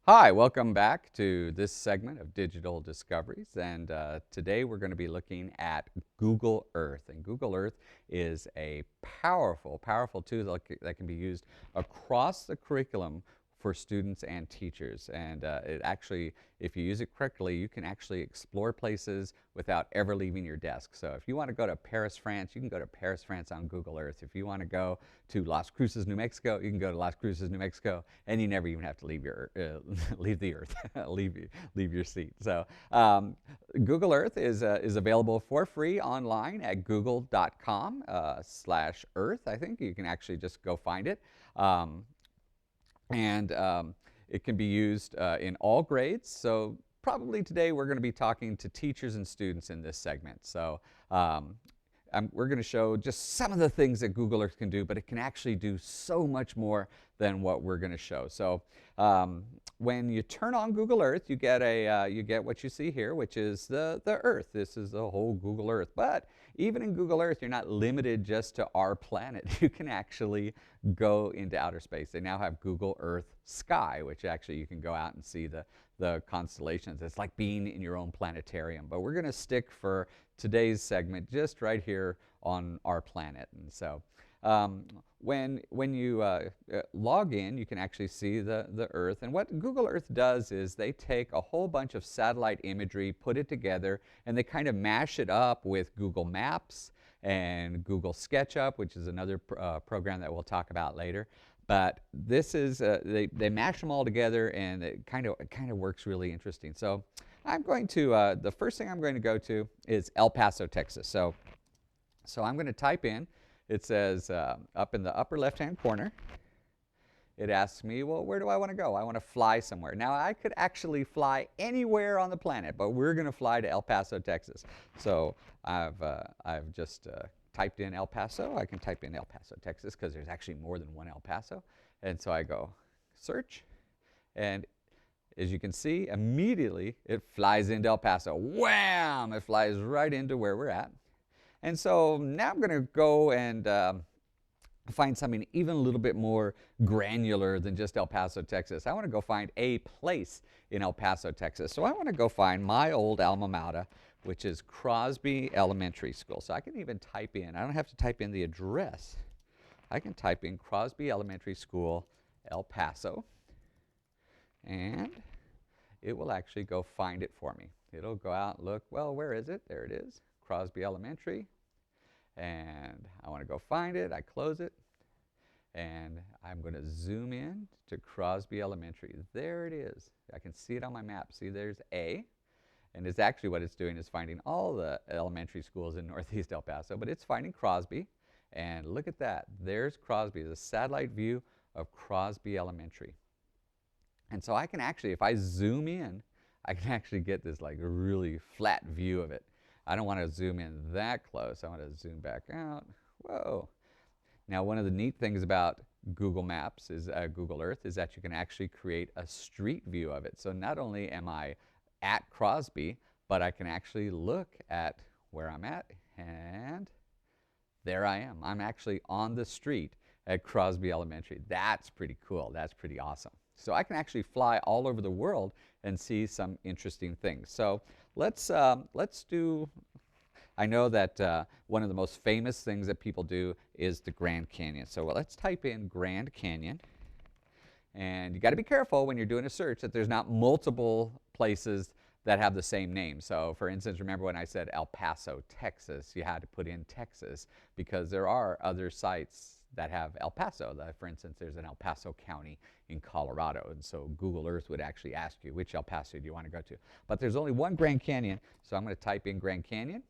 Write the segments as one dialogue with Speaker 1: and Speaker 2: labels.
Speaker 1: Hi, welcome back to this segment of Digital Discoveries. And today we're going to be looking at Google Earth. And Google Earth is a powerful tool that can be used across the curriculum for students and teachers. And it actually, if you use it correctly, you can actually explore places without ever leaving your desk. So if you want to go to Paris, France, you can go to Paris, France on Google Earth. If you want to go to Las Cruces, New Mexico, you can go to Las Cruces, New Mexico, and you never even have to leave your leave the Earth, leave your seat. So Google Earth is available for free online at google.com/earth. I think you can actually just go find it. And it can be used in all grades. So probably today we're going to be talking to teachers and students in this segment. So we're going to show just some of the things that Google Earth can do, but it can actually do so much more than what we're going to show. So when you turn on Google Earth, you get what you see here, which is the Earth. This is the whole Google Earth. But even in Google Earth, you're not limited just to our planet. You can actually go into outer space. They now have Google Earth Sky, which actually you can go out and see the constellations. It's like being in your own planetarium. But we're going to stick for today's segment just right here on our planet. And so when you log in, you can actually see the Earth. And what Google Earth does is they take a whole bunch of satellite imagery, put it together, and they kind of mash it up with Google Maps and Google SketchUp, which is another program that we'll talk about later. But this is, they mash them all together, and it kind of works really interesting. So I'm going to, the first thing I'm going to go to is El Paso, Texas. So I'm going to type in, it says up in the upper left-hand corner, it asks me, well, where do I want to go? I want to fly somewhere. Now, I could actually fly anywhere on the planet, but we're going to fly to El Paso, Texas. So I've just typed in El Paso. I can type in El Paso, Texas, because there's actually more than one El Paso. And so I go search, and as you can see, immediately it flies into El Paso. Wham! It flies right into where we're at. And so now I'm going to go and find something even a little bit more granular than just El Paso, Texas. I want to go find a place in El Paso, Texas. So I want to go find my old alma mater, which is Crosby Elementary School. So I can even type in, I don't have to type in the address. I can type in Crosby Elementary School, El Paso, and it will actually go find it for me. It'll go out and look, well, where is it? There it is, Crosby Elementary. And I want to go find it. I close it, and I'm going to zoom in to Crosby Elementary. There it is. I can see it on my map. See, there's A, and it's actually what it's doing is finding all the elementary schools in Northeast El Paso, but it's finding Crosby, and look at that. There's Crosby, the satellite view of Crosby Elementary. And so I can actually, if I zoom in, I can actually get this like really flat view of it. I don't want to zoom in that close. I want to zoom back out. Whoa. Now, one of the neat things about Google Maps is Google Earth is that you can actually create a street view of it. So not only am I at Crosby, but I can actually look at where I'm at, and there I am. I'm actually on the street at Crosby Elementary. That's pretty cool. That's pretty awesome. So I can actually fly all over the world and see some interesting things. So let's do, I know that one of the most famous things that people do is the Grand Canyon. So let's type in Grand Canyon. And you got to be careful when you're doing a search that there's not multiple places that have the same name. So for instance, remember when I said El Paso, Texas, you had to put in Texas because there are other sites that have El Paso. For instance, there's an El Paso County in Colorado, and so Google Earth would actually ask you, which El Paso do you want to go to? But there's only one Grand Canyon, so I'm going to type in Grand Canyon,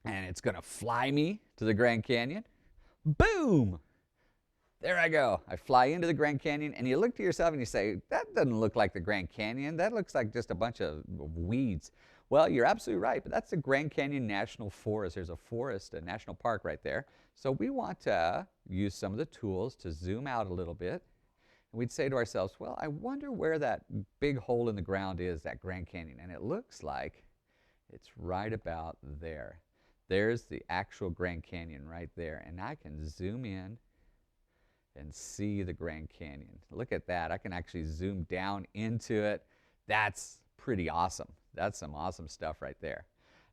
Speaker 1: and it's going to fly me to the Grand Canyon. Boom! There I go. I fly into the Grand Canyon, and you look to yourself and you say, that doesn't look like the Grand Canyon. That looks like just a bunch of weeds. Well, you're absolutely right, but that's the Grand Canyon National Forest. There's a forest, a national park right there. So we want to use some of the tools to zoom out a little bit. And we'd say to ourselves, well, I wonder where that big hole in the ground is, that Grand Canyon. And it looks like it's right about there. There's the actual Grand Canyon right there. And I can zoom in, and see the Grand Canyon. Look at that. I can actually zoom down into it. That's pretty awesome. That's some awesome stuff right there.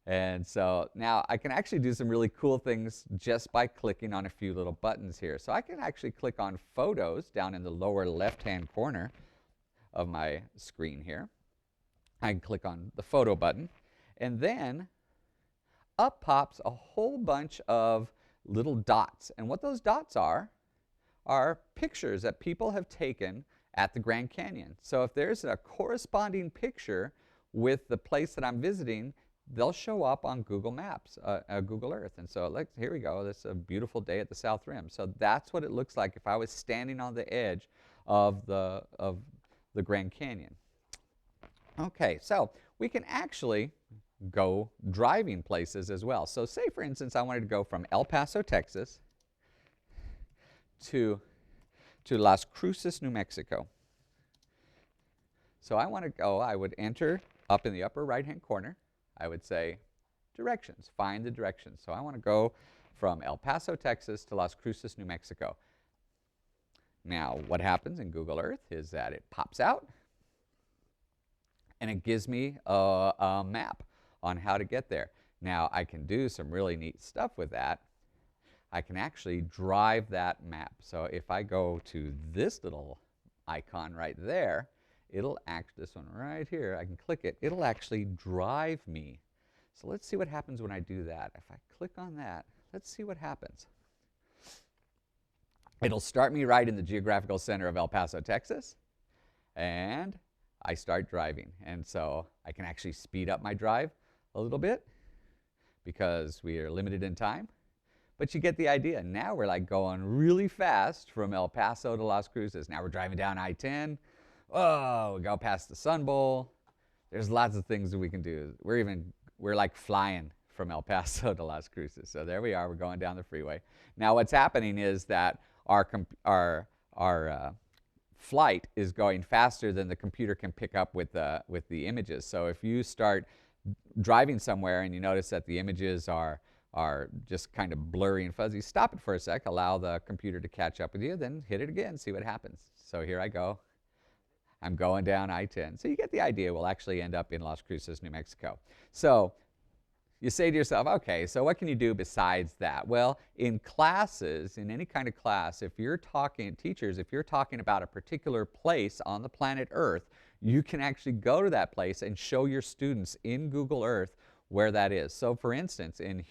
Speaker 1: And so now I can actually do some really cool things just by clicking on a few little buttons here. So I can actually click on Photos down in the lower left-hand corner of my screen here. I can click on the photo button, and then up pops a whole bunch of little dots. And what those dots are pictures that people have taken at the Grand Canyon. So if there's a corresponding picture with the place that I'm visiting, they'll show up on Google Maps, Google Earth. And so like, here we go, this is a beautiful day at the South Rim. So that's what it looks like if I was standing on the edge of the Grand Canyon. Okay, so we can actually go driving places as well. So say for instance I wanted to go from El Paso, Texas to Las Cruces, New Mexico. So I want to go, I would enter up in the upper right hand corner, I would say directions, find the directions. So I want to go from El Paso, Texas to Las Cruces, New Mexico. Now what happens in Google Earth is that it pops out and it gives me a map on how to get there. Now I can do some really neat stuff with that. I can actually drive that map. So if I go to this little icon right there, it'll this one right here, I can click it, it'll actually drive me. So let's see what happens when I do that. If I click on that, let's see what happens. It'll start me right in the geographical center of El Paso, Texas, and I start driving. And so I can actually speed up my drive a little bit because we are limited in time. But you get the idea. Now we're like going really fast from El Paso to Las Cruces. Now we're driving down I-10. Oh, we go past the Sun Bowl. There's lots of things that we can do. We're like flying from El Paso to Las Cruces. So there we are. We're going down the freeway. Now what's happening is that our flight is going faster than the computer can pick up with the images. So if you start driving somewhere and you notice that the images are just kind of blurry and fuzzy, stop it for a sec, allow the computer to catch up with you, then hit it again, see what happens. So here I go. I'm going down I-10. So you get the idea. We'll actually end up in Las Cruces, New Mexico. So you say to yourself, okay, so what can you do besides that? Well, in classes, in any kind of class, if you're talking, teachers, if you're talking about a particular place on the planet Earth, you can actually go to that place and show your students in Google Earth where that is. So for instance, in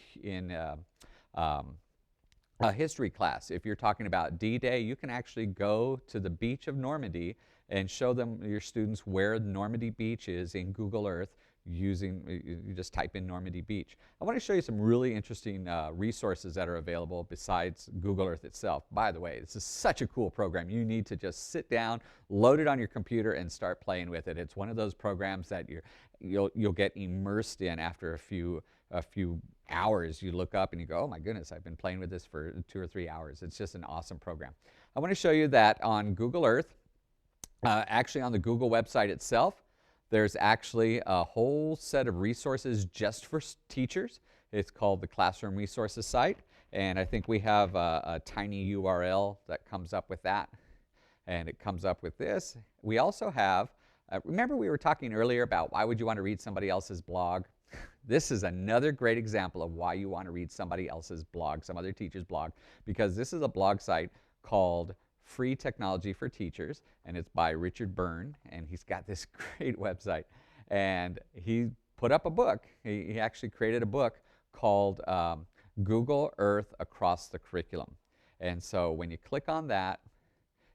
Speaker 1: a history class, if you're talking about D-Day, you can actually go to the beach of Normandy and show them, your students, where Normandy Beach is in Google Earth using, you just type in Normandy Beach. I want to show you some really interesting resources that are available besides Google Earth itself. By the way, this is such a cool program. You need to just sit down, load it on your computer, and start playing with it. It's one of those programs that you'll get immersed in after a few hours. You look up and you go, oh my goodness, I've been playing with this for 2 or 3 hours. It's just an awesome program. I want to show you that on Google Earth, actually on the Google website itself, there's actually a whole set of resources just for teachers. It's called the Classroom Resources site, and I think we have a tiny URL that comes up with that, and it comes up with this. We also have, remember we were talking earlier about why would you want to read somebody else's blog? This is another great example of why you want to read somebody else's blog, some other teacher's blog, because this is a blog site called Free Technology for Teachers, and it's by Richard Byrne, and he's got this great website. And he put up a book. He actually created a book called Google Earth Across the Curriculum. And so when you click on that,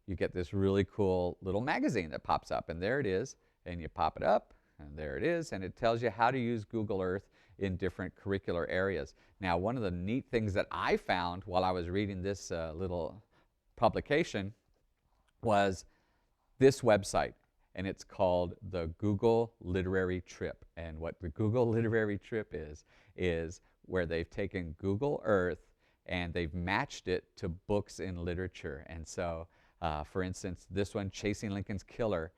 Speaker 1: you get this really cool little magazine that pops up, and there it is, and you pop it up, and there it is, and it tells you how to use Google Earth in different curricular areas. Now, one of the neat things that I found while I was reading this little publication was this website, and it's called the Google Literary Trip. And what the Google Literary Trip is where they've taken Google Earth and they've matched it to books in literature. And so, for instance, this one, Chasing Lincoln's Killer,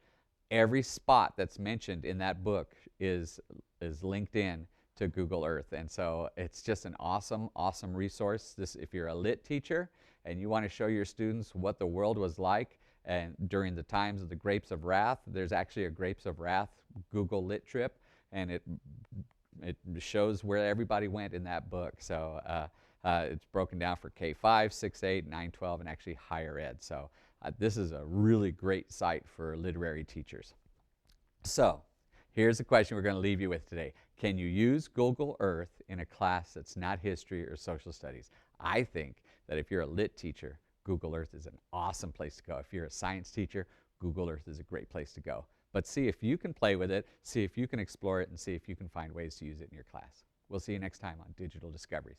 Speaker 1: every spot that's mentioned in that book is linked in to Google Earth. And so it's just an awesome, awesome resource. This, if you're a lit teacher and you want to show your students what the world was like and during the times of the Grapes of Wrath, there's actually a Grapes of Wrath Google Lit trip, and it shows where everybody went in that book. So it's broken down for K-5, 6, 8, 9, 12, and actually higher ed. So this is a really great site for literary teachers. So here's the question we're going to leave you with today. Can you use Google Earth in a class that's not history or social studies? I think that if you're a lit teacher, Google Earth is an awesome place to go. If you're a science teacher, Google Earth is a great place to go. But see if you can play with it, see if you can explore it, and see if you can find ways to use it in your class. We'll see you next time on Digital Discoveries.